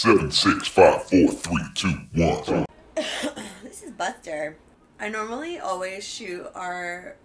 7, 6, 5, 4, 3, 2, 1. This is Buster. I normally always shoot our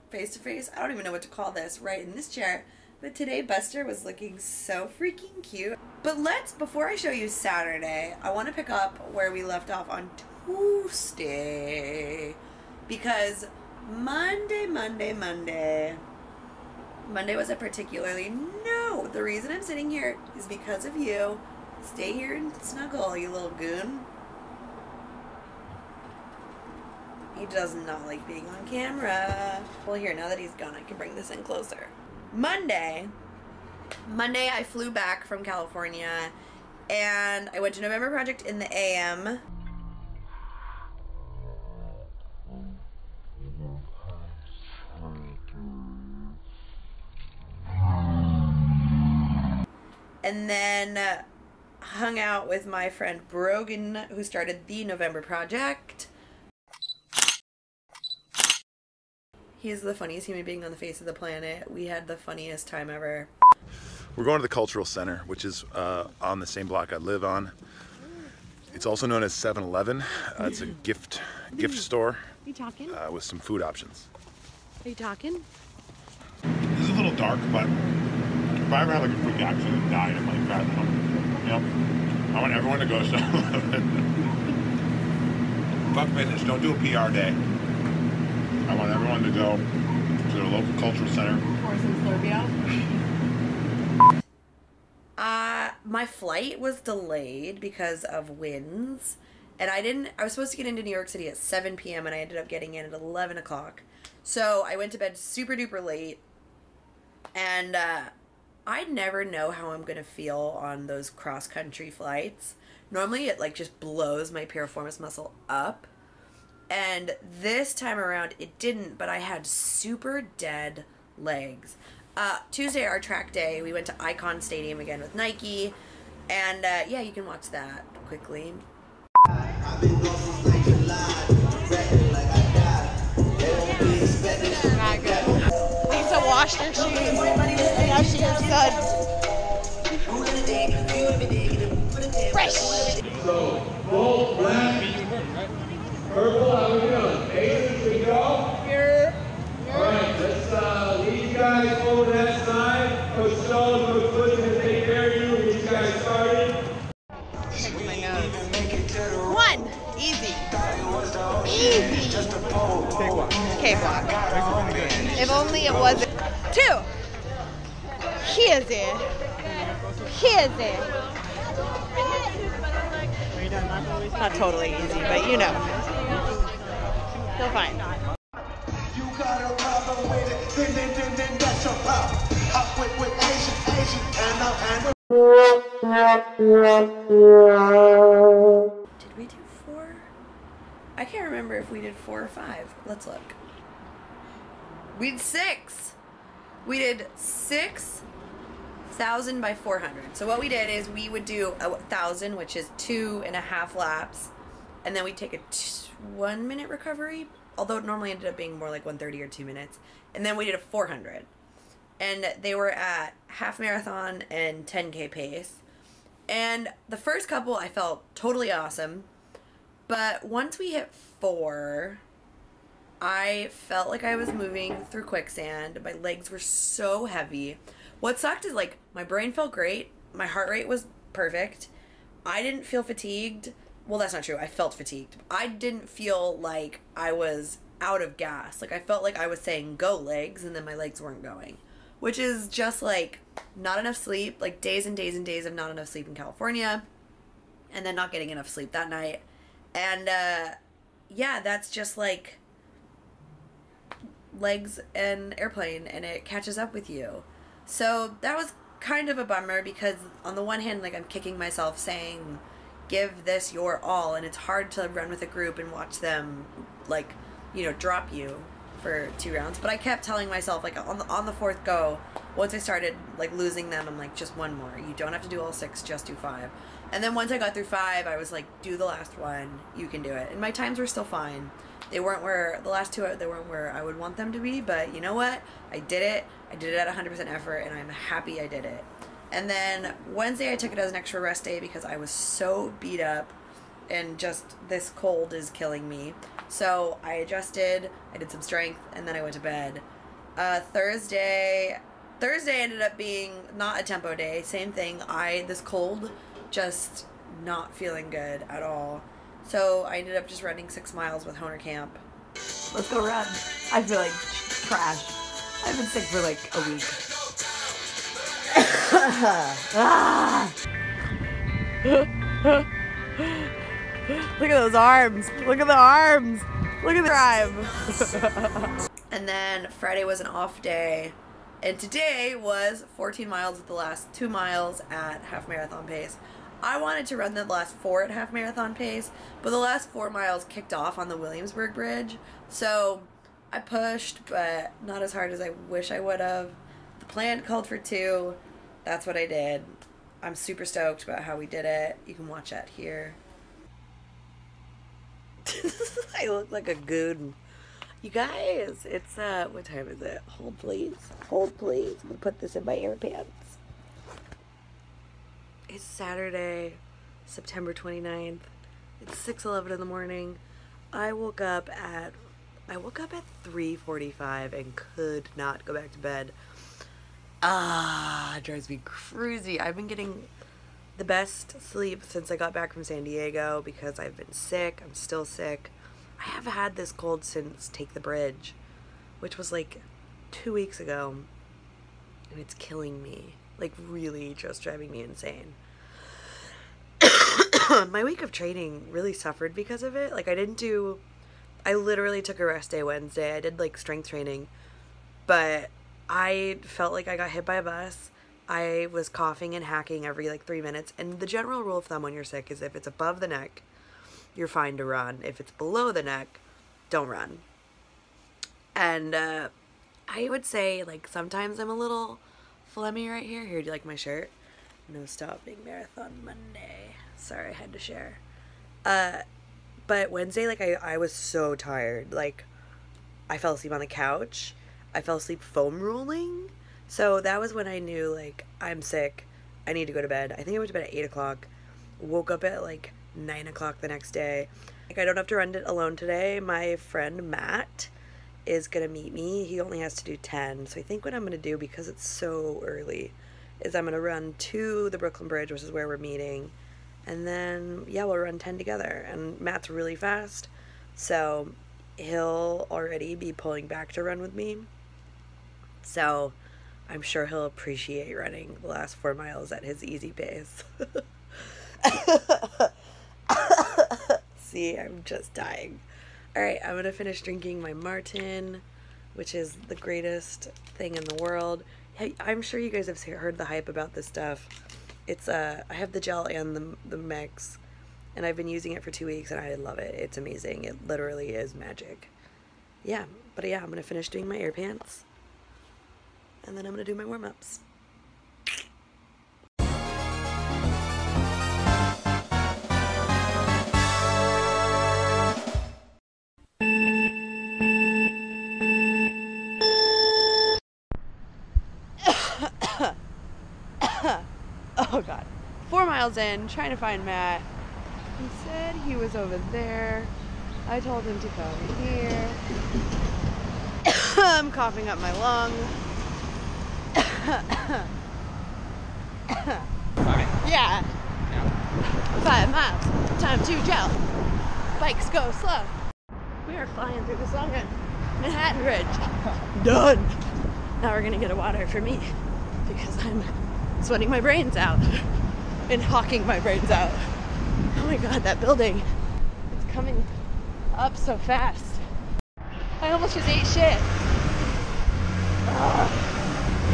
face-to-face, I don't even know what to call this, right in this chair. But today Buster was looking so freaking cute. But before I show you Saturday, I want to pick up where we left off on Tuesday. Because Monday was a particularly no. The reason I'm sitting here is because of you. Stay here and snuggle, you little goon. He does not like being on camera. Well, here, now that he's gone, I can bring this in closer. Monday, I flew back from California, and I went to November Project in the AM. And then hung out with my friend Brogan, who started the November Project. He is the funniest human being on the face of the planet. We had the funniest time ever. We're going to the Cultural Center, which is on the same block I live on. It's also known as 7-Eleven. It's a gift store. Are you talking? With some food options. Are you talking? This is a little dark, but if I ever have like a freak accident and die in like that, you know, I want everyone to go to 7-Eleven. Fuck fitness, don't do a PR day. I want everyone to go to their local cultural center. Or some Slurpee. My flight was delayed because of winds, and I was supposed to get into New York City at 7 p.m. and I ended up getting in at 11 o'clock. So I went to bed super duper late, and I never know how I'm gonna feel on those cross-country flights. Normally it like just blows my piriformis muscle up. And this time around, it didn't, but I had super dead legs. Tuesday, our track day, we went to Icon Stadium again with Nike. And, yeah, you can watch that quickly. Not good. Needs to wash their shoes. And now she is done. Fresh. So, full black. Purple, how we doing? Aces, we go? Here. Alright, let's lead you guys over that side. Coach Stoll, Coach Bush can take care of you. Get you guys started. My nose. One. Easy. Easy. K-block. If only it wasn't. Two. Here's it. Here's it. Not totally easy, but you know. Feel fine. You got a problem with it, then that's your problem. Up with Asian, Did we do 4? I can't remember if we did 4 or 5. Let's look. We did 6. We did 6,000 by 400. So what we did is we would do 1,000, which is 2.5 laps, and then we take a 1 minute recovery, although it normally ended up being more like 1:30 or 2 minutes, and then we did a 400, and they were at half marathon and 10K pace. And the first couple I felt totally awesome, but once we hit 4, I felt like I was moving through quicksand. My legs were so heavy. What sucked is like my brain felt great, my heart rate was perfect, I didn't feel fatigued. Well, that's not true. I felt fatigued. I didn't feel like I was out of gas. Like, I felt like I was saying, go legs, and then my legs weren't going. Which is just, like, not enough sleep. Like, days and days and days of not enough sleep in California. And then not getting enough sleep that night. And, yeah, that's just, like, legs and airplane, and it catches up with you. So, that was kind of a bummer, because on the one hand, like, I'm kicking myself saying, give this your all, and it's hard to run with a group and watch them, like, you know, drop you for 2 rounds. But I kept telling myself, like, on the 4th go, once I started, like, losing them, I'm like, just 1 more. You don't have to do all 6, just do 5. And then once I got through 5, I was like, do the last one, you can do it. And my times were still fine. They weren't where, the last 2, they weren't where I would want them to be, but you know what? I did it. I did it at 100% effort, and I'm happy I did it. And then Wednesday I took it as an extra rest day because I was so beat up and just this cold is killing me. So I adjusted, I did some strength, and then I went to bed. Thursday ended up being not a tempo day. Same thing. This cold, just not feeling good at all. So I ended up just running 6 miles with Honer Camp. Let's go run. I feel like trash. I've been sick for like a week. Look at those arms. Look at the arms. Look at the drive. And then Friday was an off day. And today was 14 miles with the last 2 miles at half marathon pace. I wanted to run the last 4 at half marathon pace, but the last 4 miles kicked off on the Williamsburg Bridge. So I pushed, but not as hard as I wish I would have. The plan called for 2. That's what I did. I'm super stoked about how we did it. You can watch that here. I look like a goon. You guys, it's, what time is it? Hold please. Hold please. I'm gonna put this in my air pants. It's Saturday, September 29th. It's 6:11 in the morning. I woke up at 3:45 and could not go back to bed. It drives me crazy. I've been getting the best sleep since I got back from San Diego because I've been sick. I'm still sick. I have had this cold since Take the Bridge, which was like 2 weeks ago, and it's killing me. Like, really just driving me insane. My week of training really suffered because of it. Like, I literally took a rest day Wednesday. I did, like, strength training, but I felt like I got hit by a bus. I was coughing and hacking every, like, 3 minutes, and the general rule of thumb when you're sick is if it's above the neck, you're fine to run. If it's below the neck, don't run. And, I would say, like, sometimes I'm a little phlegmy right here. Here, do you like my shirt? No stopping marathon Monday. Sorry, I had to share. But Wednesday, like, I was so tired. Like, I fell asleep on the couch. I fell asleep foam rolling. So that was when I knew, like, I'm sick. I need to go to bed. I think I went to bed at 8 o'clock. Woke up at, like, 9 o'clock the next day. Like, I don't have to run it alone today. My friend Matt is gonna meet me. He only has to do 10. So I think what I'm gonna do, because it's so early, is I'm gonna run to the Brooklyn Bridge, which is where we're meeting. And then, yeah, we'll run 10 together. And Matt's really fast, so he'll already be pulling back to run with me. So I'm sure he'll appreciate running the last 4 miles at his easy pace. See, I'm just dying. Alright, I'm gonna finish drinking my Martin, which is the greatest thing in the world. Hey, I'm sure you guys have heard the hype about this stuff. It's, I have the gel and the mix, and I've been using it for 2 weeks, and I love it. It's amazing. It literally is magic. Yeah, but yeah, I'm gonna finish doing my air pants, and then I'm gonna do my warm-ups. Oh god. 4 miles in, trying to find Matt. He said he was over there. I told him to come here. I'm coughing up my lung. Yeah. 5 miles. Time to gel. Bikes go slow. We are flying through the sunken Manhattan Bridge. Done. Now we're gonna get a water for me because I'm sweating my brains out and hawking my brains out. Oh my god, that building is coming up so fast. I almost just ate shit.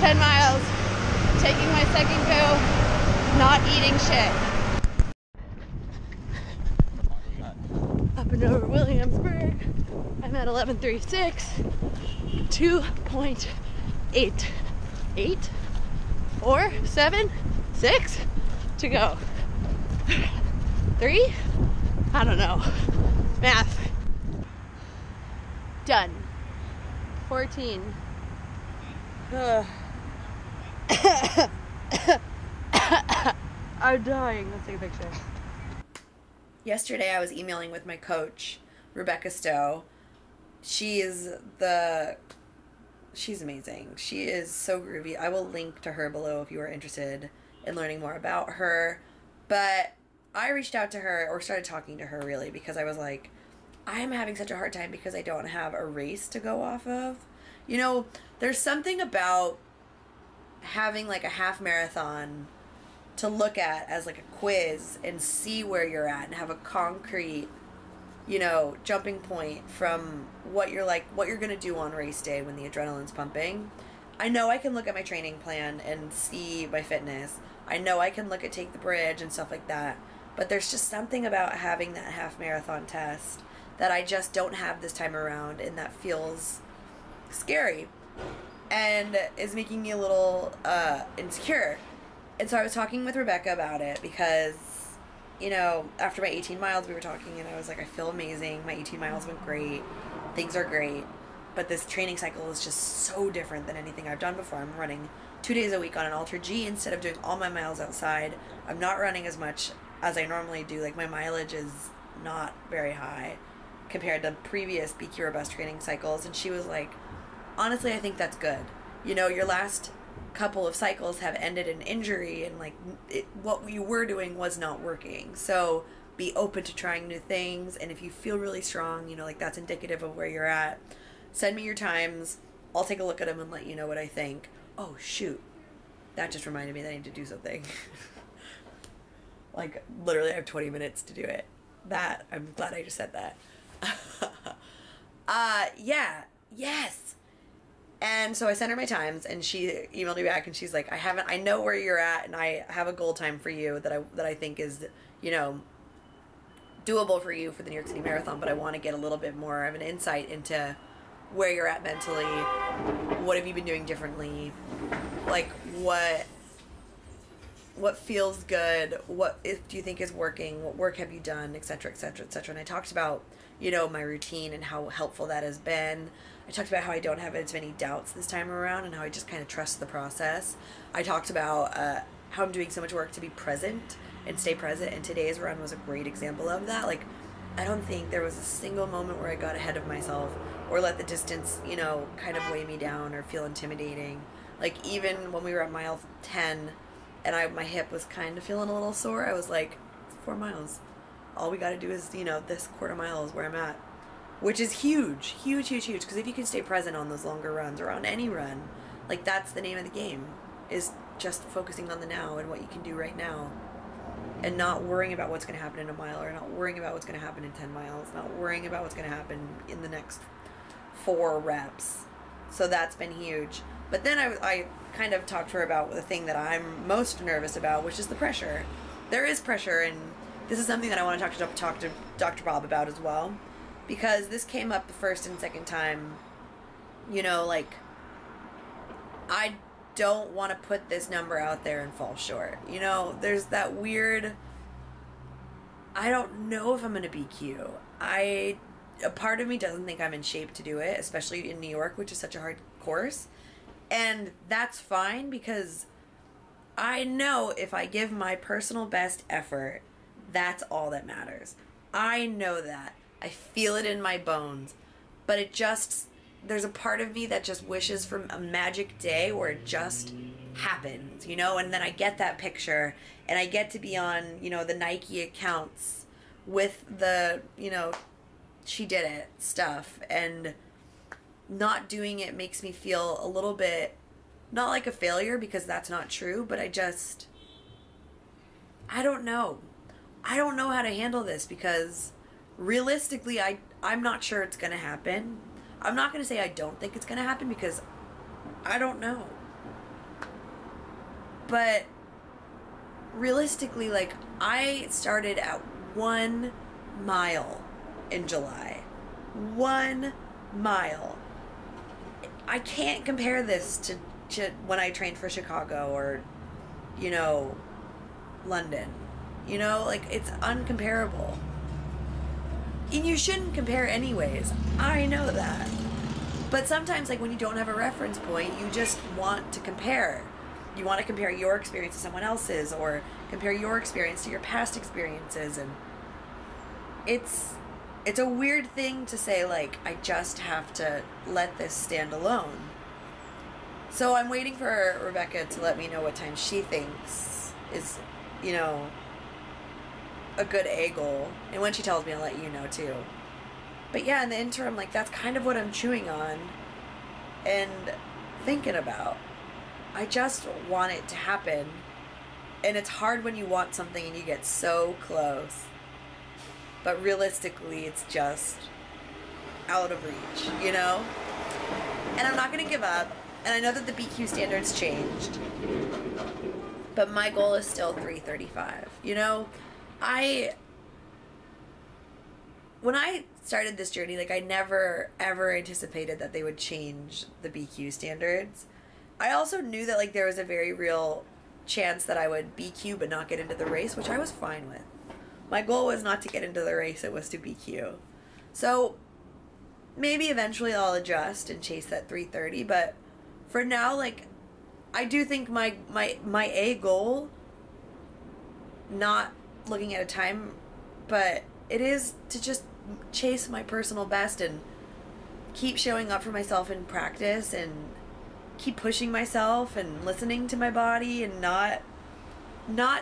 10 miles, taking my second go, not eating shit. Up and over Williamsburg, I'm at 11:36, 2.8. 8, 4, 7, 6 to go. 3? I don't know. Math. Done. 14. I'm dying. Let's take a picture. Yesterday I was emailing with my coach, Rebecca Stowe. She's amazing. She is so groovy. I will link to her below if you are interested in learning more about her. But I reached out to her, or started talking to her really, because I was like, I am having such a hard time because I don't have a race to go off of. You know, there's something about having like a half marathon to look at as like a quiz and see where you're at and have a concrete, you know, jumping point from what you're going to do on race day when the adrenaline's pumping. I know I can look at my training plan and see my fitness. I know I can look at Take the Bridge and stuff like that. But there's just something about having that half marathon test that I just don't have this time around, and that feels scary and is making me a little insecure. And so I was talking with Rebecca about it because, you know, after my 18 miles we were talking, and I was like, I feel amazing. My 18 miles went great. Things are great. But this training cycle is just so different than anything I've done before. I'm running 2 days a week on an Ultra G instead of doing all my miles outside. I'm not running as much as I normally do. Like, my mileage is not very high compared to previous BQ Robust training cycles. And she was like, honestly, I think that's good. You know, your last couple of cycles have ended in injury, and like what you were doing was not working. So be open to trying new things, and if you feel really strong, you know, like that's indicative of where you're at. Send me your times. I'll take a look at them and let you know what I think. Oh shoot, that just reminded me that I need to do something. Like, literally I have 20 minutes to do it. That, I'm glad I just said that. Yeah, yes. And so I sent her my times, and she emailed me back, and she's like, I know where you're at, and I have a goal time for you that I think is, you know, doable for you for the New York City Marathon, but I want to get a little bit more of an insight into where you're at mentally. What have you been doing differently? Like, what feels good? What do you think is working? What work have you done? Et cetera, et cetera, et cetera. And I talked about, you know, my routine and how helpful that has been. I talked about how I don't have as many doubts this time around and how I just kind of trust the process. I talked about how I'm doing so much work to be present and stay present, and today's run was a great example of that. Like, I don't think there was a single moment where I got ahead of myself or let the distance, you know, kind of weigh me down or feel intimidating. Like, even when we were at mile 10 and my hip was kind of feeling a little sore, I was like, 4 miles. All we got to do is, you know, this quarter mile is where I'm at. Which is huge, huge, huge, huge. Because if you can stay present on those longer runs or on any run, like, that's the name of the game, is just focusing on the now and what you can do right now. And not worrying about what's going to happen in a mile, or not worrying about what's going to happen in 10 miles, not worrying about what's going to happen in the next 4 reps. So that's been huge. But then I kind of talked to her about the thing that I'm most nervous about, which is the pressure. There is pressure, and this is something that I want to talk to Dr. Bob about as well. Because this came up the first and second time, you know, like, I don't want to put this number out there and fall short. You know, there's that weird, I don't know if I'm going to BQ. A part of me doesn't think I'm in shape to do it, especially in New York, which is such a hard course. And that's fine, because I know if I give my personal best effort, that's all that matters. I know that. I feel it in my bones. But it just, there's a part of me that just wishes for a magic day where it just happens, you know? And then I get that picture, and I get to be on, you know, the Nike accounts with the, you know, she did it stuff. And not doing it makes me feel a little bit, not like a failure, because that's not true, but I don't know. I don't know how to handle this, because realistically, I'm not sure it's going to happen. I'm not going to say I don't think it's going to happen, because I don't know. But realistically, like, I started at 1 mile in July. 1 mile. I can't compare this to when I trained for Chicago or, you know, London. You know, like, it's uncomparable. And you shouldn't compare anyways. I know that. But sometimes, like, when you don't have a reference point, you just want to compare. you want to compare your experience to someone else's, or compare your experience to your past experiences, and it's a weird thing to say, like, I just have to let this stand alone. So I'm waiting for Rebecca to let me know what time she thinks is, you know, a good A goal. And when she tells me, I'll let you know too. But yeah, in the interim, like, that's kind of what I'm chewing on and thinking about. I just want it to happen. And it's hard when you want something and you get so close. But realistically, it's just out of reach, you know? And I'm not going to give up. And I know that the BQ standards changed. But my goal is still 335. You know, when I started this journey, like, I never, ever anticipated that they would change the BQ standards. I also knew that, like, there was a very real chance that I would BQ but not get into the race, which I was fine with. My goal was not to get into the race, it was to BQ. So maybe eventually I'll adjust and chase that 330, but for now, like, I do think my A goal, not looking at a time, but it is to just chase my personal best and keep showing up for myself in practice and keep pushing myself and listening to my body and not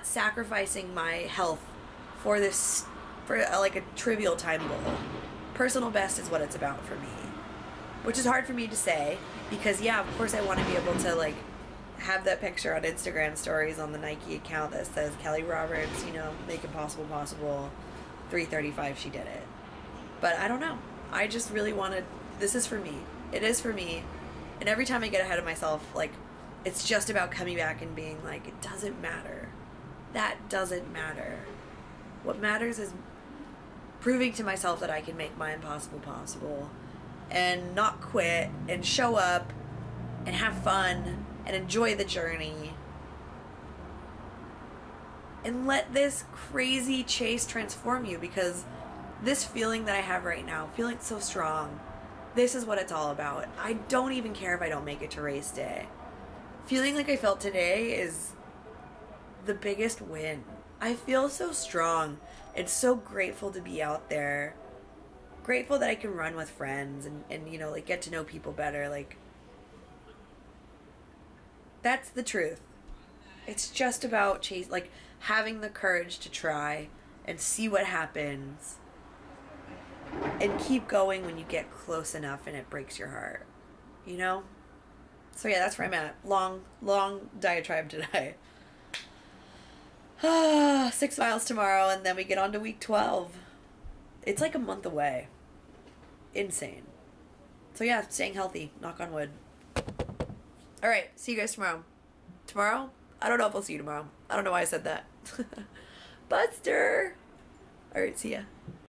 sacrificing my health for like a trivial time goal. Personal best is what it's about for me, which is hard for me to say because, yeah, of course I want to be able to, like, have that picture on Instagram stories on the Nike account that says Kelly Roberts, you know, make impossible possible, 335, she did it. But I don't know. I just really wanted, this is for me. It is for me. And every time I get ahead of myself, like, it's just about coming back and being like, it doesn't matter. That doesn't matter. What matters is proving to myself that I can make my impossible possible and not quit and show up and have fun and enjoy the journey and let this crazy chase transform you, because this feeling that I have right now, feeling so strong, this is what it's all about. I don't even care if I don't make it to race day. Feeling like I felt today is the biggest win. I feel so strong and so grateful to be out there. Grateful that I can run with friends and you know, like, get to know people better. Like, that's the truth. It's just about like, having the courage to try and see what happens and keep going when you get close enough and it breaks your heart, you know? So yeah, that's where I'm at. Long diatribe today. 6 miles tomorrow, and then we get on to week 12. It's like a month away. Insane. So yeah, staying healthy. Knock on wood. Alright, see you guys tomorrow. Tomorrow? I don't know if I'll see you tomorrow. I don't know why I said that. Buster! Alright, see ya.